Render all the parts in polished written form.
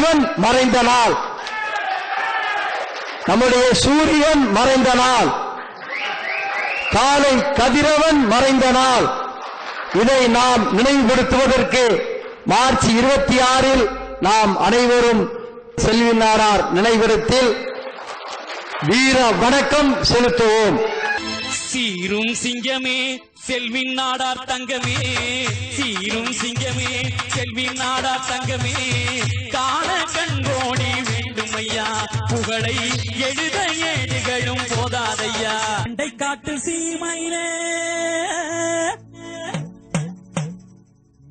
தலைவன் மறைந்த நாள், நம்முடைய சூரியன் மறைந்த நாள், காலை கதிரவன் மறைந்த நாள். இதை நாம் நினைவுபடுத்துவதற்கு மார்ச் 26 நாம் அனைவரும் செல்வி நாடார் நினைவிடத்தில் வீர வணக்கம் செலுத்துவோம். சீரும் சிங்கமே செல்வின் நாடார் தங்கமே, சீரும் சிங்கமே செல்வின் நாடார் தங்கமே, காண கண்கோடி வேண்டும் ஐயா, புகழை எழுத ஏடுகளும் போதாதையா. அண்டை காட்டு சீமையிலே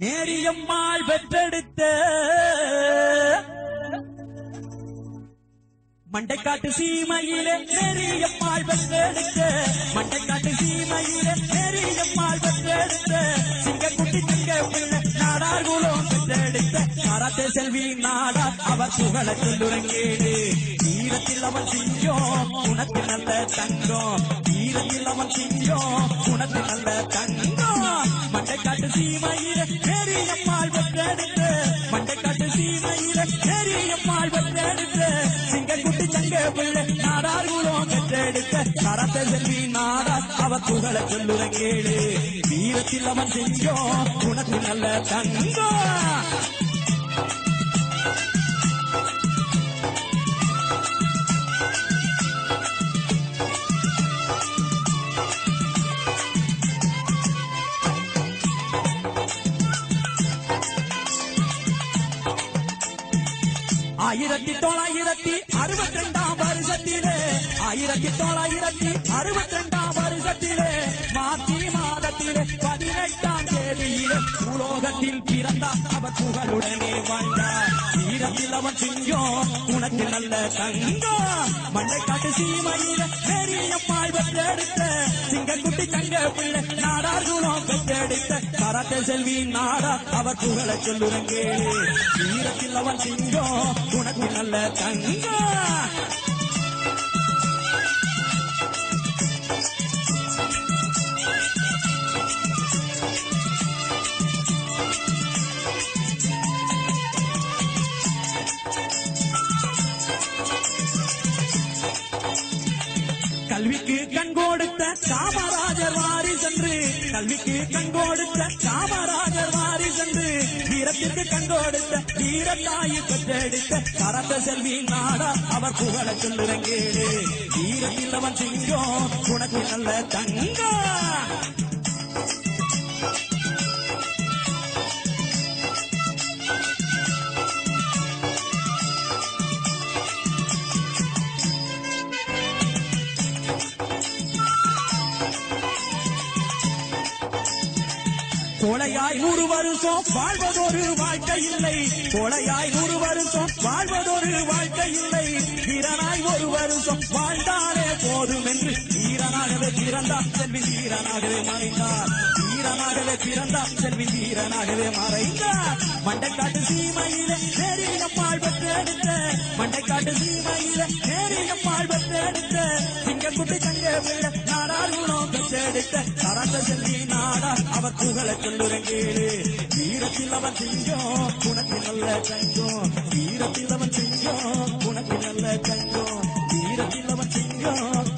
நேரியம்மாள் பெற்றெடுத்த மண்டைக்காட்டு சீமையிலே நேரியம்மாள் பெற்றெடுத்த, மண்டைக்காட்டு சீமையிலே நேரியம்மாள் பெற்றெடுத்த, சிங்கக்குட்டி தங்க பிள்ளை நாடார் குலம் பெற்றெடுத்த காராத்தே செல்வி நாடார் அவர் புகழ சொல்லுறங்கேடு. ஈரத்தில் அவன் சிங்கம் உனக்கு நல்ல தங்கம், ஈரத்தில் அவன் சிங்கம் உனக்கு நல்ல தங்கம். மண்டைக்காட்டு சீமையிலே நேரியம்மாள் பெற்றெடுத்த, மண்டைக்காட்டு சீமையிலே நேரியம்மாள் பெற்றெடுத்த, சிங்கக்குட்டி தங்க பிள்ளை நாடார் குலம் பெற்றெடுத்த காராத்தே செல்வி நாடார் அவர் புகழ சொல்லுறங்கேடு. வீரத்தில் அவன் சிங்கம் உனக்கு நல்ல தங்கம். ஆயிரத்தி 1962 வருஷத்திலே, 1962 வருஷத்திலே மார்ச் மாதத்திலே 18ஆம் தேதியிலே உலோகத்தில் பிறந்தார் அவர் புகழுடனே வாழ்ந்தார். வீரத்தில் அவன் சிங்கம் உனக்கு நல்ல தங்கம். மண்டைக்காட்டு சீமையில நேரியம்மாள் பெற்றெடுத்த, சிங்கக்குட்டி தங்க பிள்ளை நாடார் குலம் பெற்றெடுத்த காராத்தே செல்வி நாடார் அவர் புகழ சொல்லுறங்கேடு. வீரத்தில் அவன் சிங்கம் உனக்கு நல்ல தங்கம். கல்விக்கு கண் கொடுத்த காமராஜர் வாரி சென்று, கல்விக்கு கண் கொடுத்த காமராஜர் வாரி சென்று, வீரத்திற்கு கண் கொடுத்த வீரத்தாயி பெற்றெடுத்த காராத்தே செல்வி நாடார் அவர் புகழ சொல்லுறங்கேடு. வீரத்தில் அவன் சிங்கம் உனக்கு நல்ல தங்கம். கோளையாய் 100 வருஷம் வாழ்வதொரு வாழ்க்கை இல்லை, கோளையாய் 100 வருஷம் வாழ்வதொரு வாழ்க்கை இல்லை, வீரனாய் 1 வருஷம் வாழ்ந்தாலே போதும் என்று வீரனாகவே பிறந்தார் செல்வி வீரனாகவே மறைந்தார், வீரனாகவே பிறந்தார் செல்வி வீரனாகவே மறைந்தார். மண்டைக்காட்டு சீமையிலே நேரியம்மாள் பெற்றெடுத்த, மண்டைக்காட்டு சீமையிலே நேரியம்மாள் பெற்றெடுத்த, சிங்கக்குட்டி தங்க பிள்ளை நாடார் குலம் பெற்றெடுத்த காராத்தே செல்வி நாடார் அவர் புகழ சொல்லுறங்கேடு. வீரத்தில் அவன் சிங்கம் உனக்கு நல்ல தங்கம், வீரத்தில் அவன் சிங்கம் உனக்கு நல்ல தங்கம், வீரத்தில் அவன் சிங்கம்